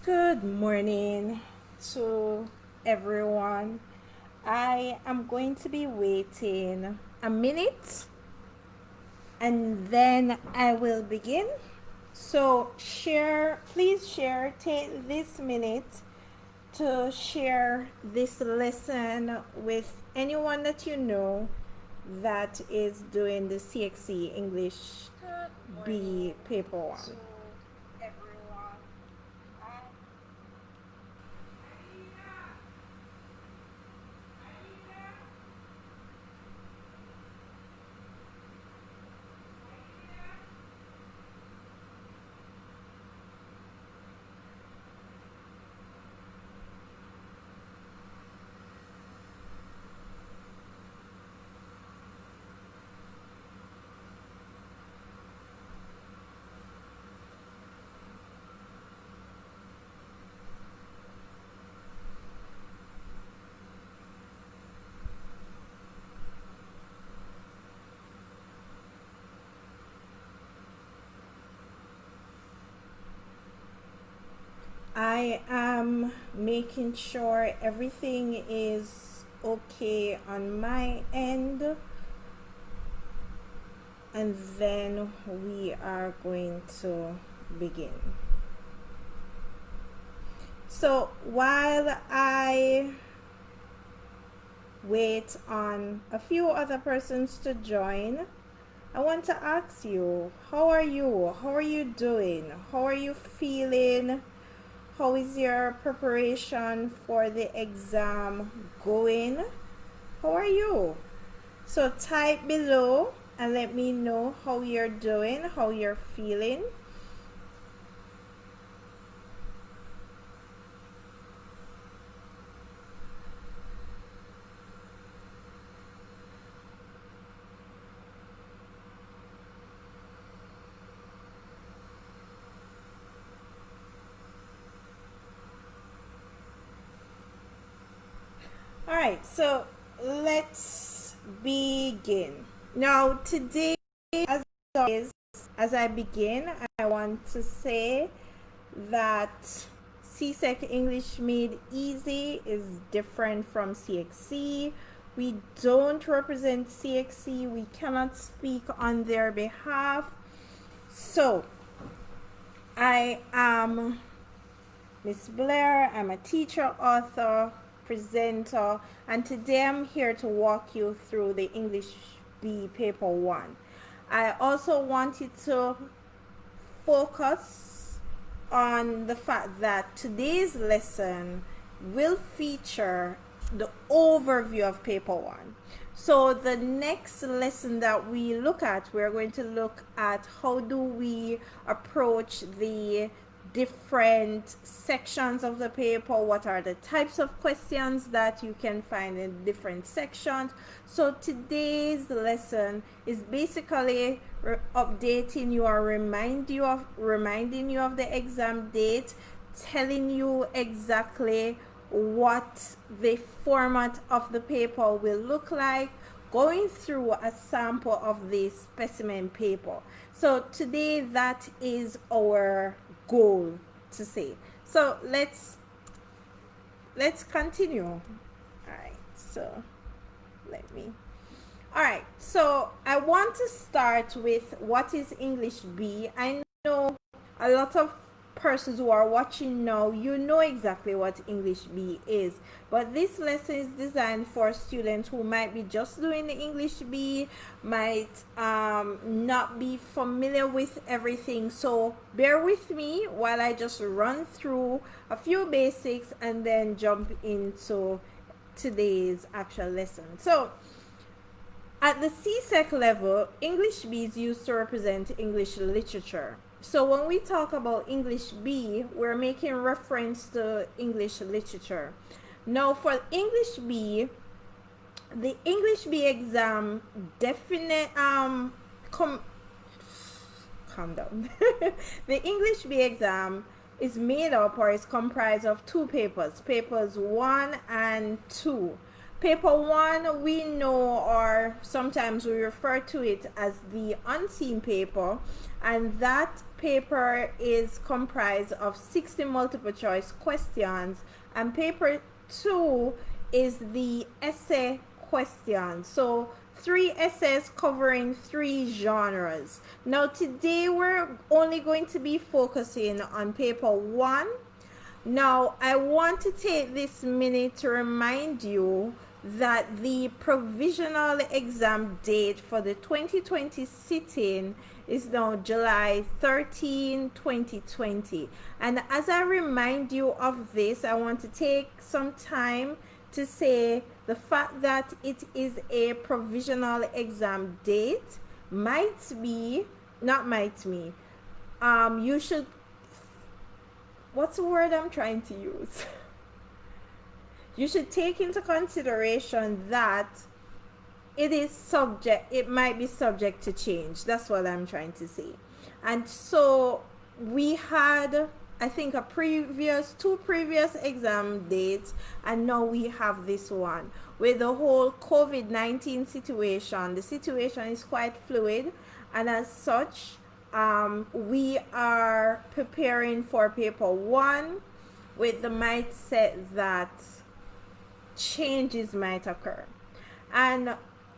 Good morning to everyone. I am going to be waiting a minute and then I will begin. So please take this minute to share this lesson with anyone that you know that is doing the CXE English B paper one. I am making sure everything is okay on my end, and then we are going to begin. So while I wait on a few other persons to join, I want to ask you, how are you? How are you doing? How are you feeling? How is your preparation for the exam going? How are you? So type below and let me know how you're doing, how you're feeling. All right, so let's begin. Now, today, as always, as I begin, I want to say that CSEC English Made Easy is different from CXC. We don't represent CXC. We cannot speak on their behalf. So, I am Miss Blair. I'm a teacher, author, presenter, and today I'm here to walk you through the English B paper 1. I also wanted to focus on the fact that today's lesson will feature the overview of paper 1. So the next lesson that we look at, we're going to look at how do we approach the different sections of the paper, what are the types of questions that you can find in different sections. So today's lesson is basically updating you or reminding you of the exam date, telling you exactly what the format of the paper will look like, going through a sample of the specimen paper. So today that is our goal to say. So let's continue. All right, so all right, so I want to start with what is English B. I know a lot of persons who are watching now, you know exactly what English B is, but this lesson is designed for students who might be just doing the English B, might not be familiar with everything. So bear with me while I just run through a few basics and then jump into today's actual lesson. So at the CSEC level, English B is used to represent English literature. So when we talk about English B, we're making reference to English literature. Now for English B, the English B exam calm down. The English B exam is made up or is comprised of two papers, papers 1 and 2. Paper 1, we know, or sometimes we refer to it as the unseen paper, and that paper is comprised of 60 multiple choice questions, and paper 2 is the essay questions. So 3 essays covering 3 genres. Now today we're only going to be focusing on paper 1. Now I want to take this minute to remind you that the provisional exam date for the 2020 sitting is now July 13, 2020. And as I remind you of this, I want to take some time to say the fact that it is a provisional exam date you should, what's the word I'm trying to use? You should take into consideration that it might be subject to change. That's what I'm trying to say. And so we had, I think, two previous exam dates, and now we have this one. With the whole COVID-19 situation, the situation is quite fluid, and as such, we are preparing for paper 1 with the mindset that changes might occur. And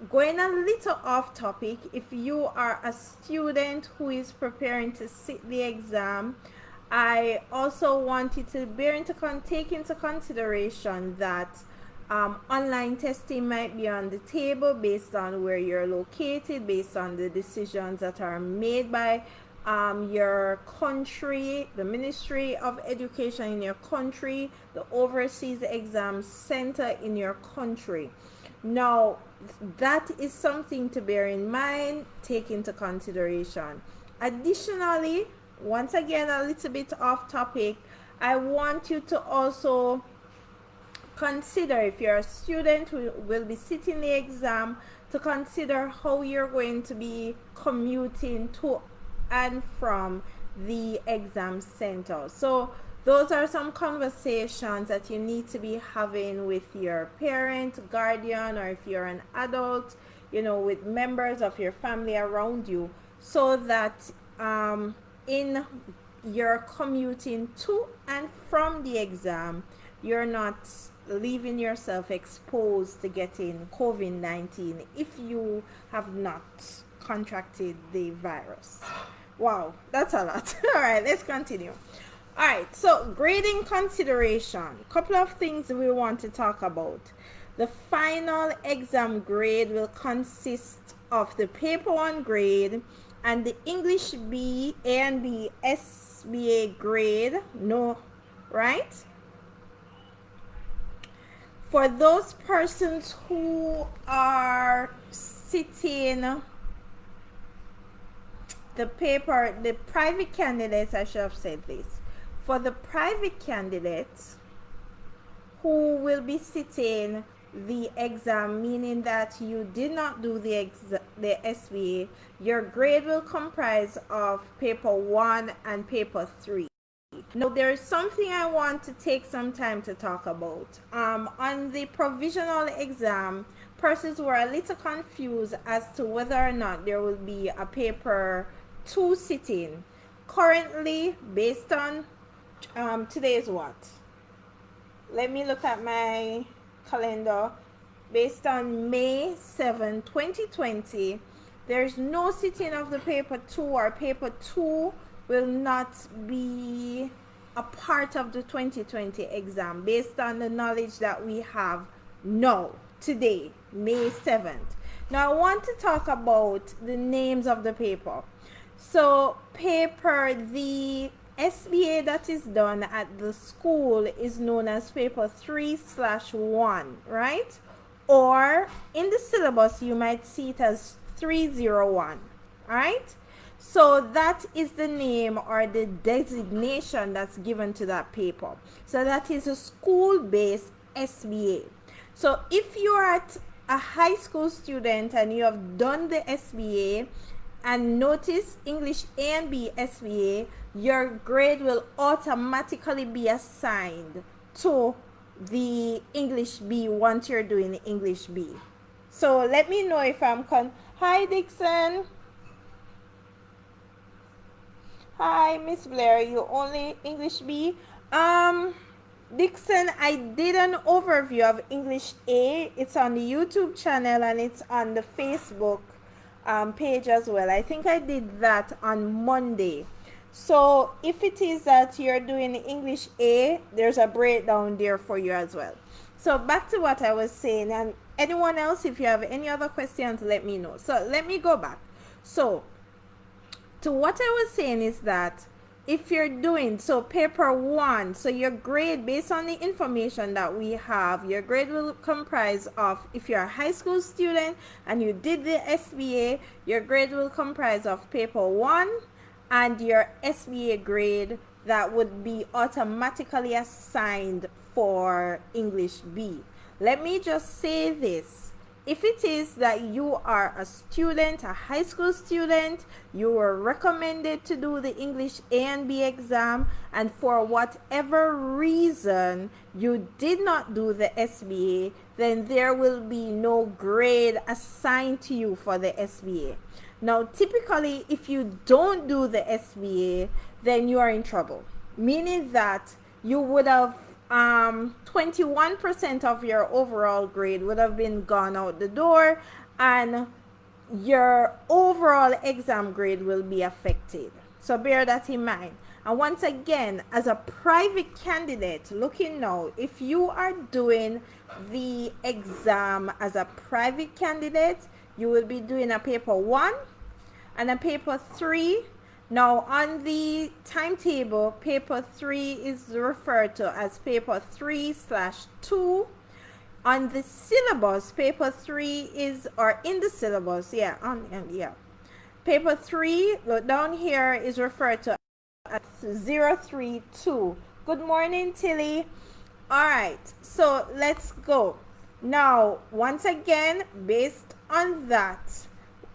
going a little off topic, if you are a student who is preparing to sit the exam, I also want you to take into consideration that online testing might be on the table based on where you're located, based on the decisions that are made by your country, the Ministry of Education in your country, the overseas exam center in your country. Now, that is something to bear in mind, take into consideration. Additionally, once again, a little bit off topic, I want you to also consider, if you're a student who will be sitting the exam, to consider how you're going to be commuting to and from the exam center. So those are some conversations that you need to be having with your parent, guardian, or if you're an adult, with members of your family around you, so that in your commuting to and from the exam, you're not leaving yourself exposed to getting COVID-19 if you have not contracted the virus. Wow, that's a lot. All right, let's continue. All right, so grading consideration. A couple of things we want to talk about. The final exam grade will consist of the paper 1 grade and the English B, A and B, SBA grade. No, right? For those persons who are sitting the private candidates, I should have said this. For the private candidates who will be sitting the exam, meaning that you did not do the SBA, your grade will comprise of paper 1 and paper 3. Now, there is something I want to take some time to talk about. On the provisional exam, persons were a little confused as to whether or not there will be a paper 2 sitting. Currently, based on today is what? Let me look at my calendar. Based on May 7, 2020, there's no sitting of the paper 2, or paper 2 will not be a part of the 2020 exam based on the knowledge that we have now, today, May 7th. Now, I want to talk about the names of the paper. So, the SBA that is done at the school is known as paper 3/1, right? Or in the syllabus, you might see it as 301, right? So that is the name or the designation that's given to that paper. So that is a school-based SBA. So if you're at a high school student and you have done the SBA, and notice English A and B SBA, your grade will automatically be assigned to the English B once you're doing the English B. So let me know if I'm Hi Dixon. Hi Miss Blair, you only English B? Dixon, I did an overview of English A. It's on the YouTube channel and it's on the Facebook page as well. I think I did that on Monday. So if it is that you're doing English A, there's a breakdown there for you as well. So back to what I was saying, and anyone else, if you have any other questions, let me know. So let me go back. So to what I was saying is that if you're doing paper 1, so your grade, based on the information that we have, your grade will comprise of, if you're a high school student and you did the SBA, your grade will comprise of paper 1 and your SBA grade that would be automatically assigned for English B. Let me just say this. If it is that you are a student, a high school student, you were recommended to do the English A and B exam, and for whatever reason you did not do the SBA, then there will be no grade assigned to you for the SBA. Now, typically, if you don't do the SBA, then you are in trouble, meaning that you would have 21% of your overall grade would have been gone out the door, and your overall exam grade will be affected. So bear that in mind. And once again, as a private candidate, looking now, if you are doing the exam as a private candidate, you will be doing a paper 1 and a paper 3. Now, on the timetable, paper 3 is referred to as paper 3/2. On the syllabus, paper 3 is, or in the syllabus, paper 3, look down here, is referred to as 032. Good morning, Tilly. All right, so let's go. Now, once again, based on that,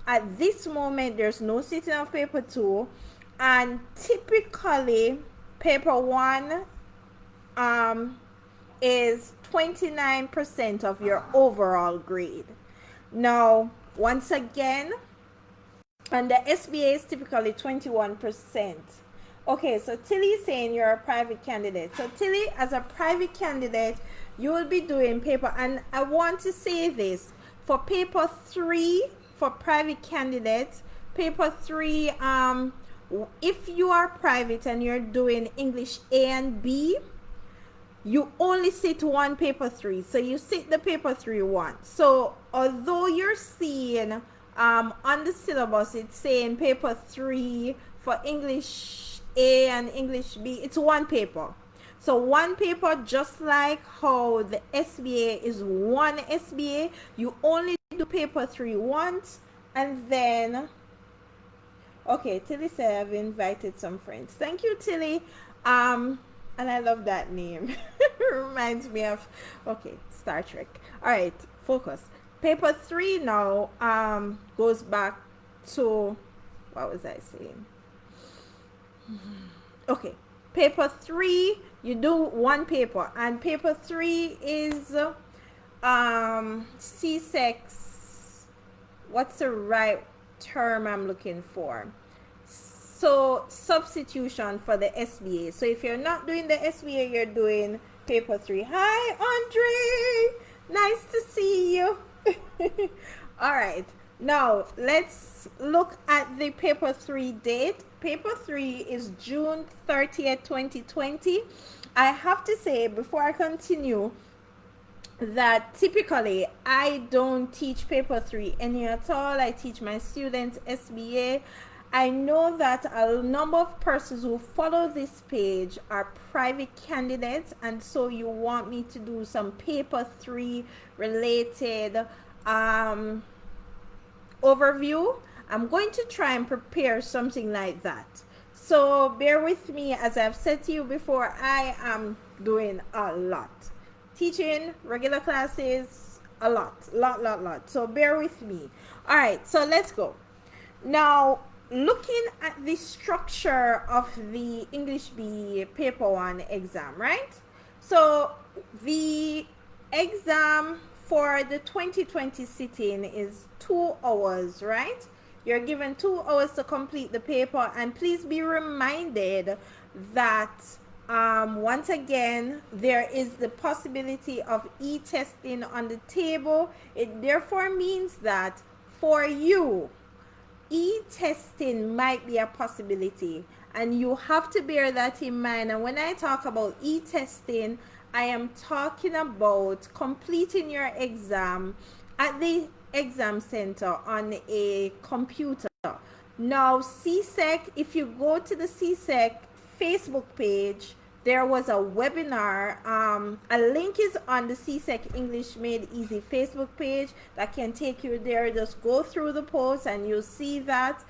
at this moment, there's no sitting of paper 2, and typically paper 1 is 29% of your overall grade. Now, once again, and the SBA is typically 21%. Okay, so Tilly is saying you're a private candidate. So Tilly, as a private candidate, you will be doing paper, and I want to say this, for paper 3, for private candidates, paper 3, if you are private and you're doing English A and B, you only sit one paper 3. So you sit the paper 3 once. So although you're seeing on the syllabus it's saying paper 3 for English A and English B, it's one paper. So one paper, just like how the SBA is one SBA, you only do paper 3 once, and then, okay, Tilly said I've invited some friends. Thank you, Tilly. And I love that name. Reminds me of, okay, Star Trek. All right, focus. Paper 3 now goes back to, what was I saying? Okay, paper 3, you do one paper, and paper 3 is CSEC, what's the right term I'm looking for? So substitution for the SBA. So if you're not doing the SBA, you're doing paper 3. Hi, Andre. Nice to see you. All right. Now, let's look at the paper 3 date. Paper 3 is June 30th, 2020. I have to say, before I continue, that typically I don't teach paper 3 any at all. I teach my students SBA. I know that a number of persons who follow this page are private candidates, and so you want me to do some paper 3 related overview. I'm going to try and prepare something like that. So bear with me. As I've said to you before, I am doing a lot. Teaching regular classes, a lot. So bear with me. All right, so let's go. Now, looking at the structure of the English B paper 1 exam, right? So the exam for the 2020 sitting is 2 hours, right? You're given 2 hours to complete the paper, and please be reminded that once again, there is the possibility of e-testing on the table. It therefore means that for you, e-testing might be a possibility, and you have to bear that in mind. And when I talk about e-testing, I am talking about completing your exam at the exam center on a computer. Now, CSEC, if you go to the CSEC Facebook page, there was a webinar. A link is on the CSEC English Made Easy Facebook page that can take you there. Just go through the post and you'll see that.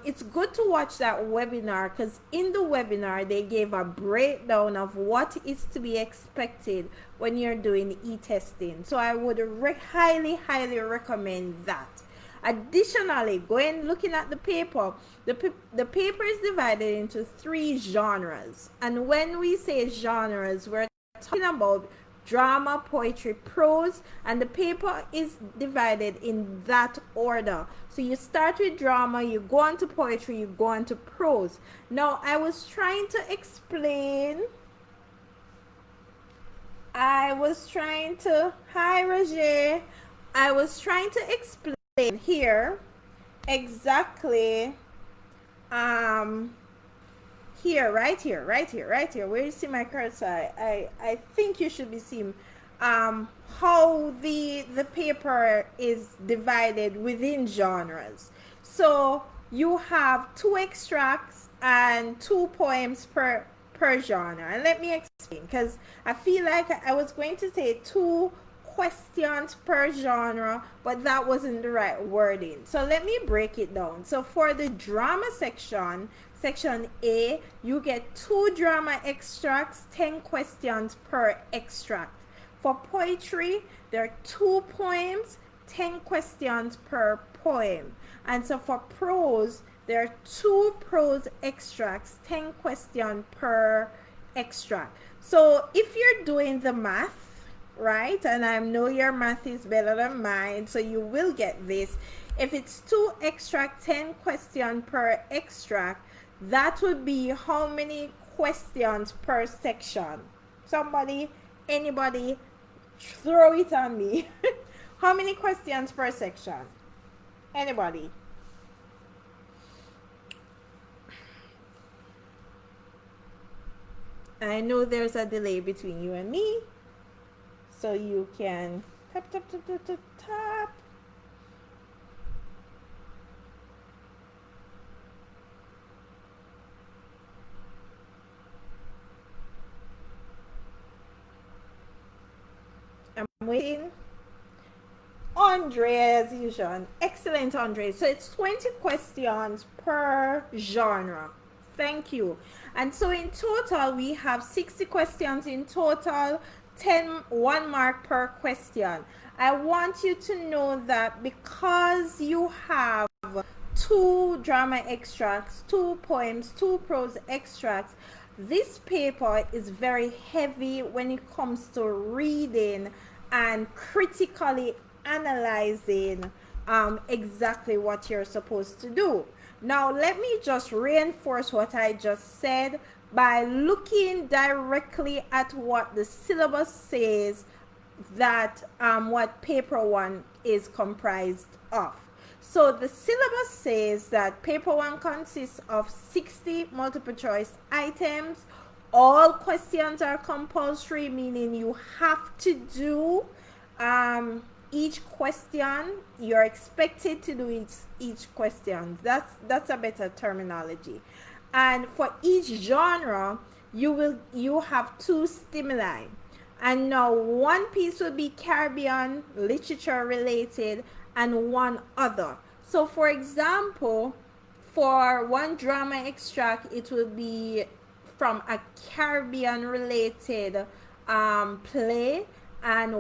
It's good to watch that webinar, because in the webinar they gave a breakdown of what is to be expected when you're doing e-testing. So I would highly recommend that. Additionally, going looking at the paper, the paper is divided into 3 genres. And when we say genres, we're talking about drama, poetry, prose, and the paper is divided in that order. So you start with drama, you go on to poetry, you go on to prose. Now, I was trying to explain. Hi, Roger. I was trying to explain here exactly here, right here, where you see my cursor. I think you should be seeing how the paper is divided within genres. So you have 2 extracts and 2 poems per genre. And let me explain, because I feel like I was going to say 2 questions per genre, but that wasn't the right wording. So let me break it down. So for the drama section, section A, you get 2 drama extracts, 10 questions per extract. For poetry, there are 2 poems, 10 questions per poem. And so for prose, there are 2 prose extracts, 10 questions per extract. So if you're doing the math, right, and I know your math is better than mine, so you will get this. If it's 2 extract, 10 questions per extract, that would be how many questions per section? Somebody, anybody, throw it on me. How many questions per section? Anybody? I know there's a delay between you and me, so you can tap. I'm waiting. Andre, as usual. Excellent, Andre. So it's 20 questions per genre. Thank you. And so in total, we have 60 questions in total, 1 mark per question. I want you to know that because you have 2 drama extracts, 2 poems, 2 prose extracts, this paper is very heavy when it comes to reading and critically analyzing exactly what you're supposed to do. Now, let me just reinforce what I just said by looking directly at what the syllabus says that what paper 1 is comprised of. So the syllabus says that paper 1 consists of 60 multiple choice items. All questions are compulsory, meaning you have to do each question. You're expected to do each question. That's a better terminology. And for each genre, you have 2 stimuli. And now 1 piece will be Caribbean literature related and 1 other. So for example, for 1 drama extract, it will be from a Caribbean related play, and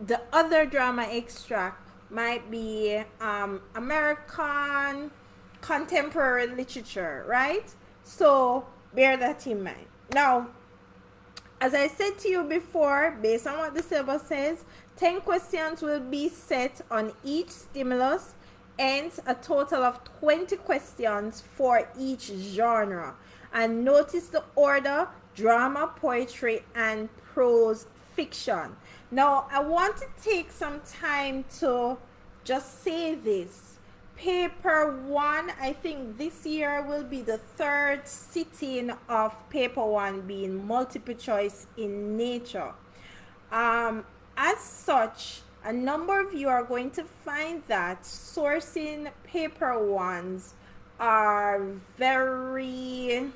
the other drama extract might be American contemporary literature, right? So bear that in mind. Now, As I said to you before, based on what the syllabus says, 10 questions will be set on each stimulus, and a total of 20 questions for each genre. And notice the order: drama, poetry, and prose fiction. Now, I want to take some time to just say this. Paper 1, I think this year will be the third sitting of paper 1 being multiple choice in nature. As such, a number of you are going to find that sourcing paper 1s are very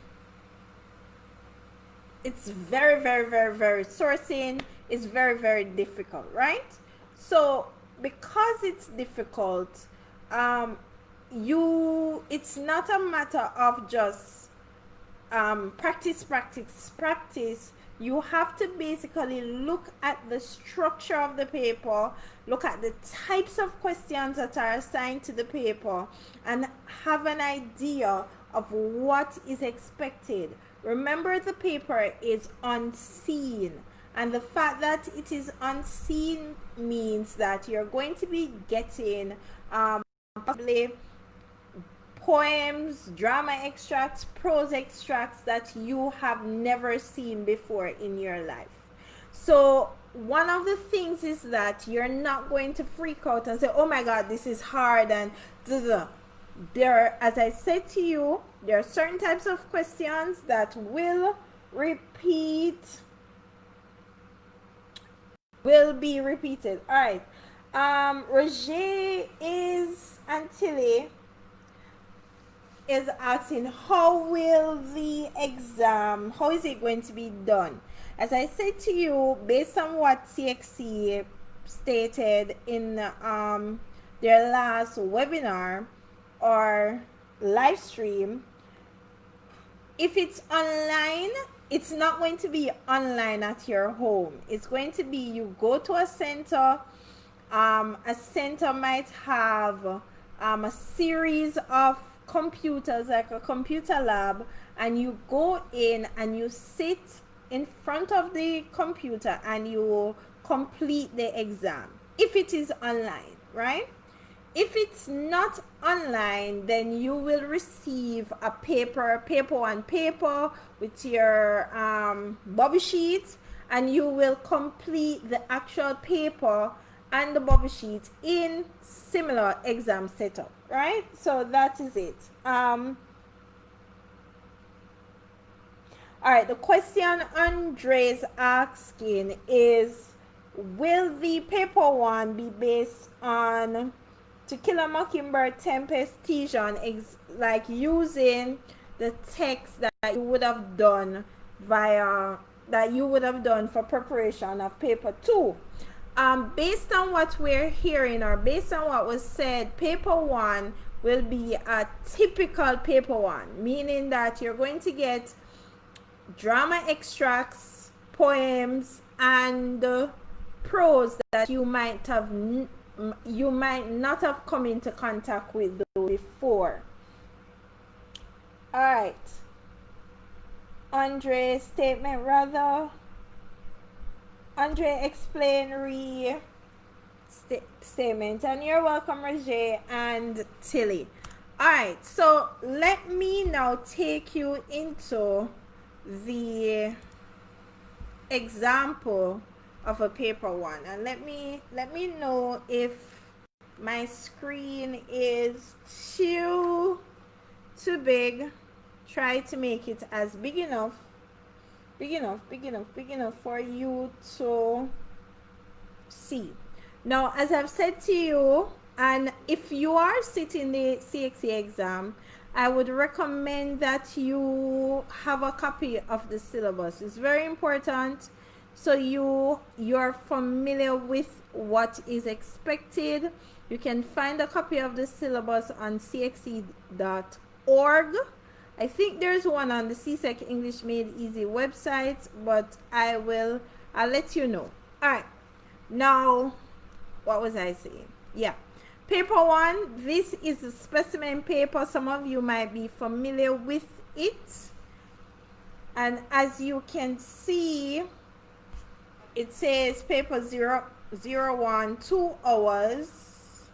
sourcing is very difficult, right? So because it's difficult, it's not a matter of just practice. You have to basically look at the structure of the paper, look at the types of questions that are assigned to the paper, and have an idea of what is expected. Remember, the paper is unseen, and the fact that it is unseen means that you're going to be getting possibly poems, drama extracts, prose extracts that you have never seen before in your life. So one of the things is that you're not going to freak out and say, oh my god, this is hard, and there, as I said to you, there are certain types of questions that will be repeated. All right. Roger and Tilly is asking, how is it going to be done? As I said to you, based on what CXC stated in their last webinar or live stream, if it's online, it's not going to be online at your home. It's going to be, you go to a center. A center might have a series of computers, like a computer lab, and you go in and you sit in front of the computer and you complete the exam, if it is online, right? If it's not online, then you will receive a paper 1 paper with your bubble sheet, and you will complete the actual paper and the bubble sheet in similar exam setup, right? So that is it. All right, the question Andre is asking is, will the paper 1 be based on To Kill a Mockingbird, Tempest, Tijon, like using the text that you would have done for preparation of paper 2? Based on what we're hearing, or based on what was said, paper 1 will be a typical paper 1, meaning that you're going to get drama extracts, poems, and prose that you might not have come into contact with before. All right, Andre's statement, rather. Andre, explain statement. And you're welcome, Roger and Tilly. All right, so let me now take you into the example of a paper 1, and let me know if my screen is too big. Try to make it as big enough for you to see. Now, as I've said to you, and if you are sitting the CXC exam, I would recommend that you have a copy of the syllabus. It's very important, so you're familiar with what is expected. You can find a copy of the syllabus on csec.org. I think there's one on the CSEC English Made Easy website, but I'll let you know. All right, now, what was I saying? Yeah, paper 1, this is a specimen paper. Some of you might be familiar with it. And as you can see, it says paper 001, 2 hours,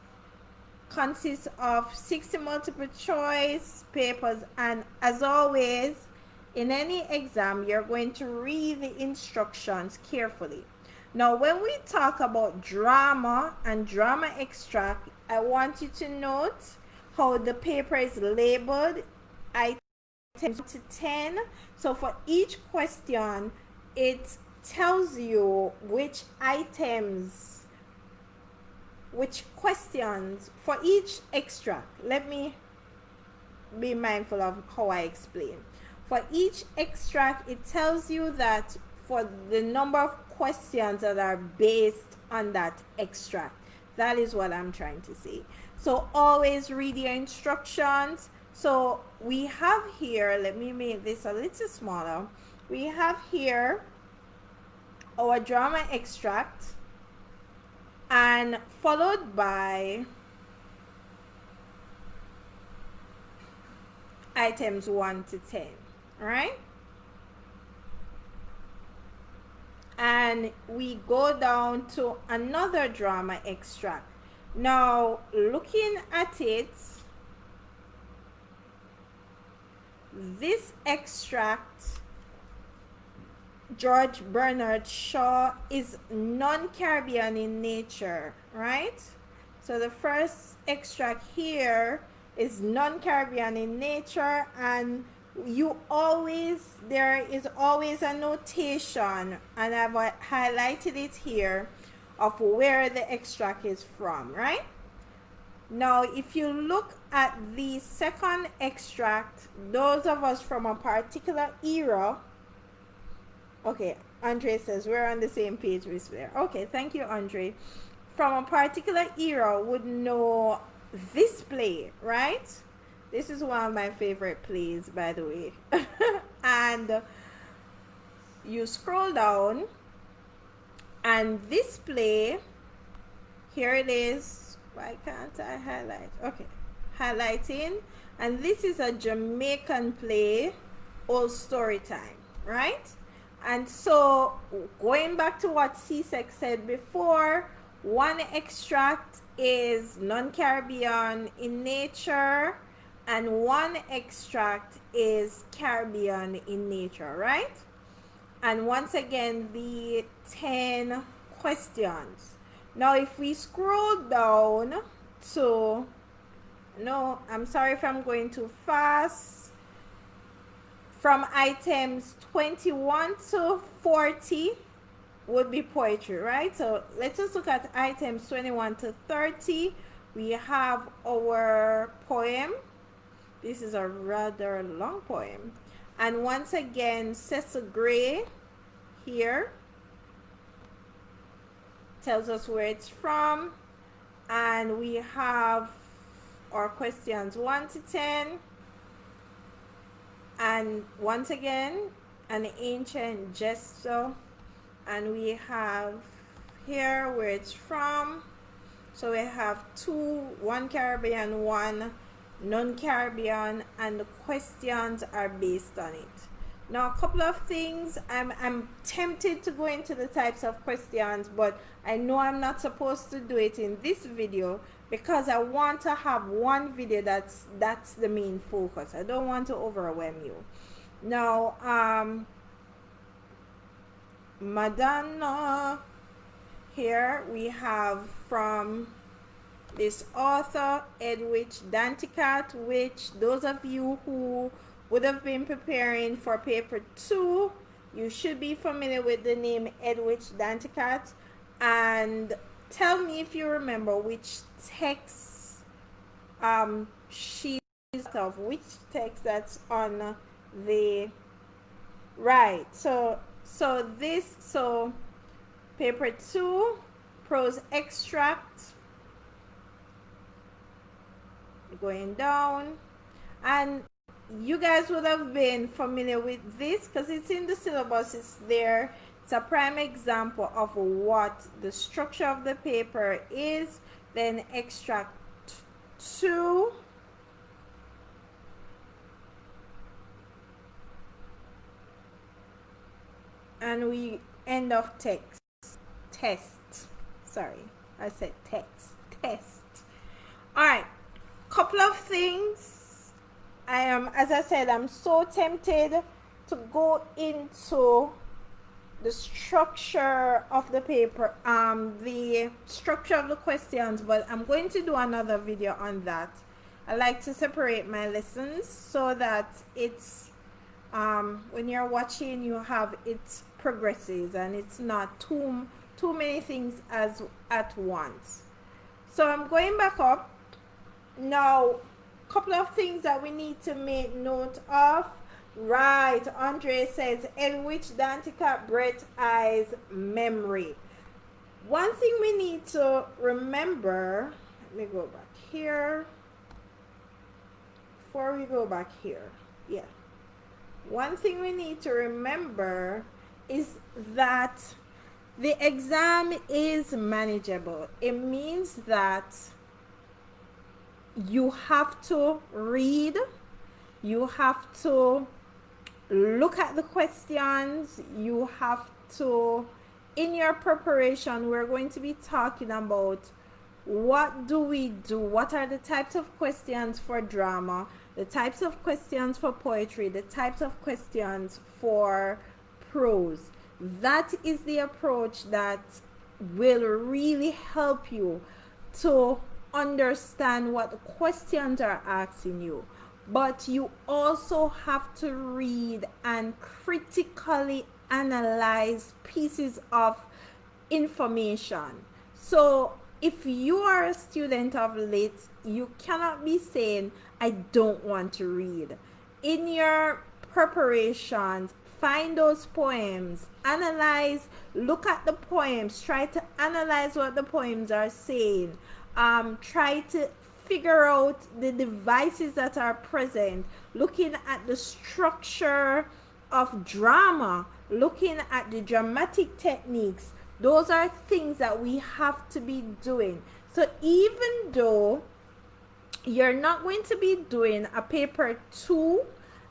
consists of 60 multiple choice papers. And as always, in any exam, you're going to read the instructions carefully. Now, when we talk about drama and drama extract, I want you to note how the paper is labeled, items to 10. So for each question, it tells you which items, which questions for each extract. Let me be mindful of how I explain. For each extract, it tells you that for the number of questions that are based on that extract. That is what I'm trying to say. So always read your instructions. So we have here, let me make this a little smaller. We have here our drama extract, and followed by items 1 to 10. All right, and we go down to another drama extract. Now, looking at it, this extract, George Bernard Shaw, is non-Caribbean in nature, right? So the first extract here is non-Caribbean in nature, and there is always a notation, and I've highlighted it here, of where the extract is from, right? Now, if you look at the second extract, those of us from a particular era, okay, Andre says we're on the same page with there. Okay, thank you, Andre. From a particular era would know this play, right? This is one of my favorite plays, by the way. And you scroll down, and this play, here it is. Why can't I highlight? Okay, highlighting. And this is a Jamaican play, Old Story Time, right? And so going back to what CSEC said before, one extract is non-Caribbean in nature, and one extract is Caribbean in nature, right? And once again, the 10 questions. Now, if we scroll down to, no, I'm sorry if I'm going too fast. From items 21 to 40 would be poetry, right? So let's just look at items 21 to 30. We have our poem. This is a rather long poem. And once again, Cecil Gray here tells us where it's from. And we have our questions 1 to 10. And once again, an ancient gesture. And we have here where it's from. So we have one Caribbean, one non-Caribbean, and the questions are based on it. Now, a couple of things. I'm tempted to go into the types of questions, but I know I'm not supposed to do it in this video because I want to have one video that's the main focus. I don't want to overwhelm you. Now, Madonna, here we have from this author, Edwidge Danticat, which those of you who would have been preparing for paper 2, you should be familiar with the name Edwidge Danticat. And tell me if you remember which text which text that's on the right. So paper 2, prose extract, going down, and you guys would have been familiar with this because it's in the syllabus. It's there. It's a prime example of what the structure of the paper is. Then extract 2, and we end of test. Sorry, I said test. All right, couple of things. As I said, I'm so tempted to go into the structure of the paper, the structure of the questions, but I'm going to do another video on that. I like to separate my lessons so that it's when you're watching, you have it progresses and it's not too many things as at once. So I'm going back up now. Couple of things that we need to make note of. Right, Andre says, in which Dantica, Brett, eyes, memory. One thing we need to remember, let me go back here. Before we go back here, yeah. One thing we need to remember is that the exam is manageable. It means that you have to read, you have to look at the questions, you have to, in your preparation, we're going to be talking about what do we do, what are the types of questions for drama, the types of questions for poetry, the types of questions for prose. That is the approach that will really help you to understand what the questions are asking you. But you also have to read and critically analyze pieces of information. So if you are a student of lit, you cannot be saying, I don't want to read. In your preparations, find those poems, analyze, look at the poems, try to analyze what the poems are saying. Try to figure out the devices that are present, looking at the structure of drama, looking at the dramatic techniques. Those are things that we have to be doing. So even though you're not going to be doing a paper 2,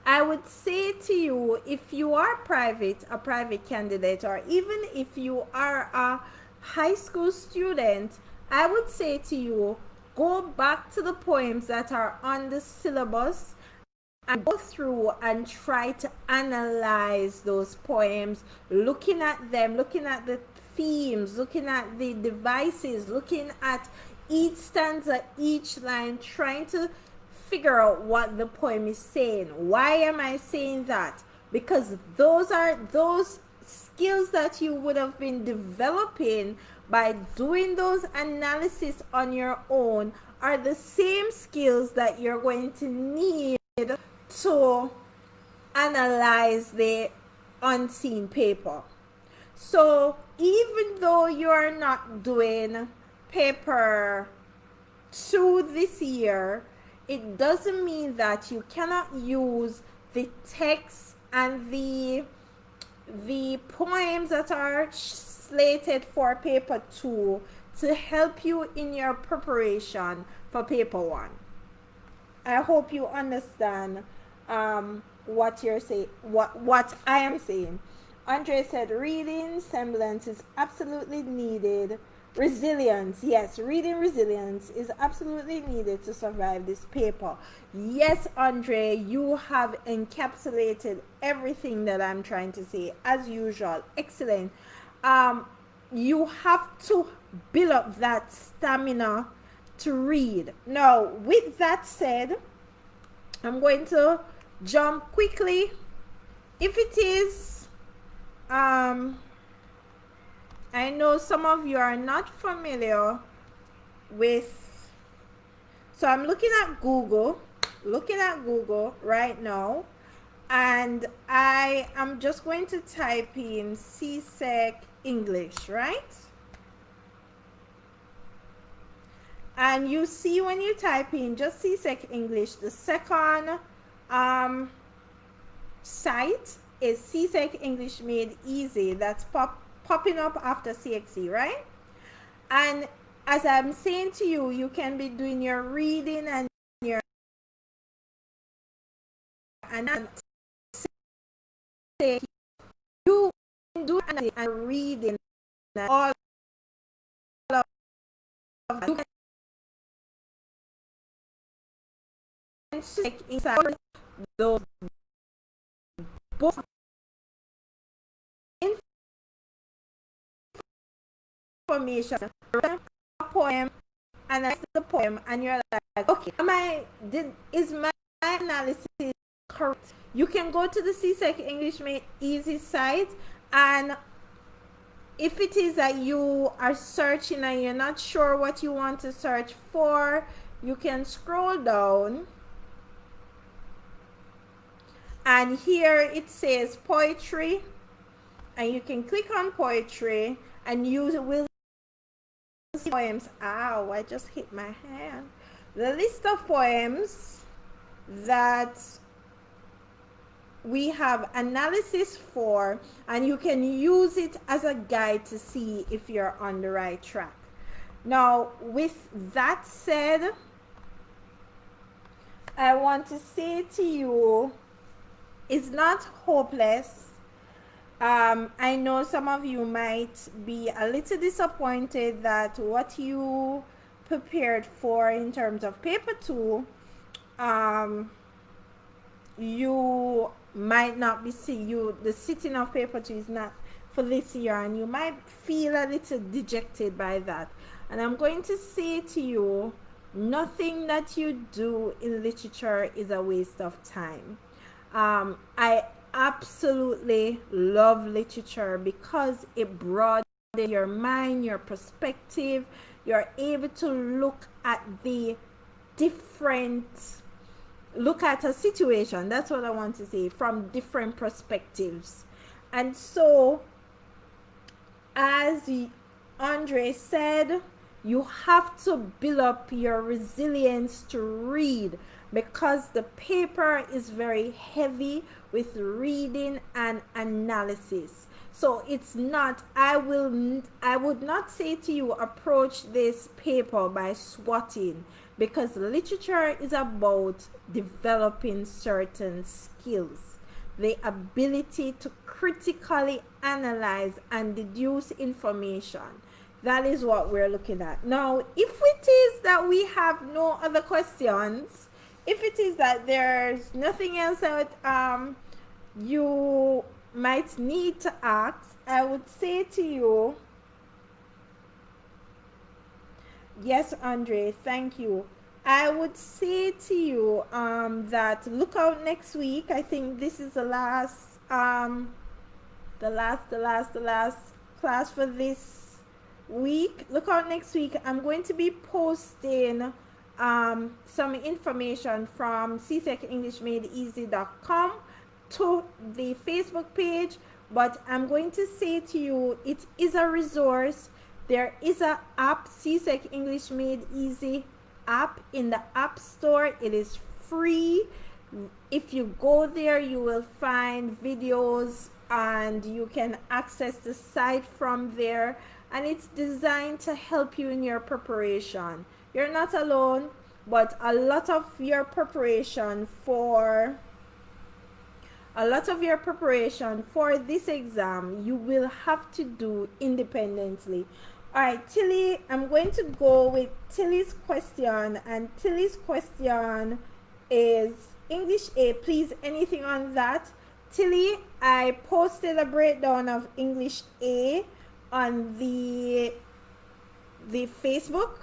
I would say to you, if you are a private candidate, or even if you are a high school student, I would say to you, go back to the poems that are on the syllabus and go through and try to analyze those poems, looking at them, looking at the themes, looking at the devices, looking at each stanza, each line, trying to figure out what the poem is saying. Why am I saying that? Because those are those skills that you would have been developing by doing those analysis on your own are the same skills that you're going to need to analyze the unseen paper. So even though you're not doing paper 2 this year, it doesn't mean that you cannot use the text and the poems that are slated for paper 2 to help you in your preparation for paper 1. I hope you understand what you're saying, what I am saying. Andre said reading semblance is absolutely needed. Resilience, yes, reading resilience is absolutely needed to survive this paper. Yes, Andre, you have encapsulated everything that I'm trying to say as usual. Excellent. You have to build up that stamina to read. Now, with that said, I'm going to jump quickly. If it is I know some of you are not familiar with, so I'm looking at Google right now, and I am just going to type in CSEC English, right? And you see when you type in just CSEC English, the second site is CSEC English Made Easy. That's popping up after CXE, right? And as I'm saying to you, you can be doing your reading and your you do and reading all of you can check inside those books information, a poem, and that's the poem, and you're like, okay, is my analysis correct? You can go to the CSEC English Made Easy site, and if it is that you are searching and you're not sure what you want to search for, you can scroll down, and here it says poetry, and you can click on poetry, and you will see poems. Ow, I just hit my hand. The list of poems that we have analysis for, and you can use it as a guide to see if you're on the right track. Now, with that said, I want to say to you, it's not hopeless. I know some of you might be a little disappointed that what you prepared for in terms of paper 2, you might not be the sitting of paper 2 is not for this year, and you might feel a little dejected by that. And I'm going to say to you, nothing that you do in literature is a waste of time. I absolutely love literature because it broadens your mind, your perspective. You're able to look at a situation, that's what I want to say, from different perspectives. And so, as Andre said, you have to build up your resilience to read, because the paper is very heavy with reading and analysis. So it's not, I would not say to you approach this paper by swatting, because literature is about developing certain skills, the ability to critically analyze and deduce information. That is what we're looking at. Now, if it is that we have no other questions, if it is that there's nothing else that you might need to ask, I would say to you, yes, Andre, thank you. I would say to you that look out next week. I think this is the last class for this week. Look out next week. I'm going to be posting some information from CSECEnglishMadeEasy.com to the Facebook page, but I'm going to say to you, it is a resource. There is an app, CSEC English Made Easy app in the App Store. It is free. If you go there, you will find videos and you can access the site from there, and it's designed to help you in your preparation. You're not alone, but a lot of your preparation for this exam you will have to do independently. All right, Tilly, I'm going to go with Tilly's question, and Tilly's question is English A. Please, anything on that? Tilly, I posted a breakdown of English A on the Facebook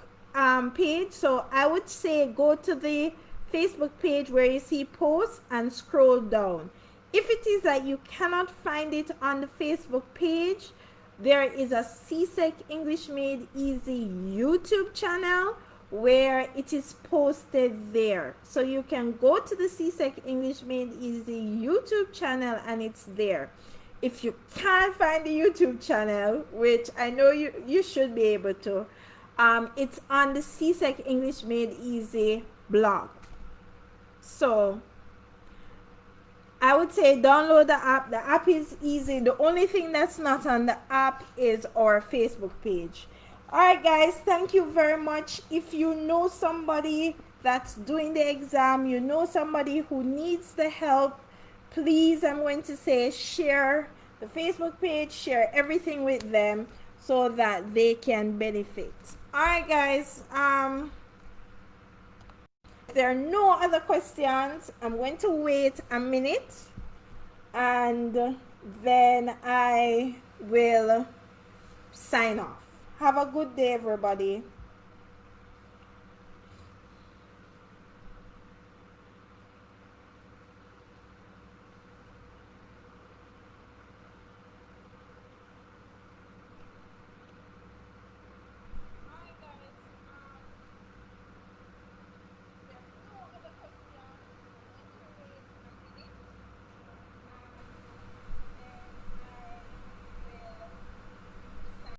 page, so I would say go to the Facebook page where you see posts and scroll down. If it is that you cannot find it on the Facebook page, there is a CSEC English Made Easy YouTube channel where it is posted there. So you can go to the CSEC English Made Easy YouTube channel and it's there. If you can't find the YouTube channel, which I know you should be able to, it's on the CSEC English Made Easy blog. So I would say download the app. The app is easy. The only thing that's not on the app is our Facebook page. All right, guys, thank you very much. If you know somebody that's doing the exam, you know somebody who needs the help, please, I'm going to say, share the Facebook page, share everything with them so that they can benefit. All right, guys. If there are no other questions, I'm going to wait a minute and then I will sign off. Have a good day, everybody.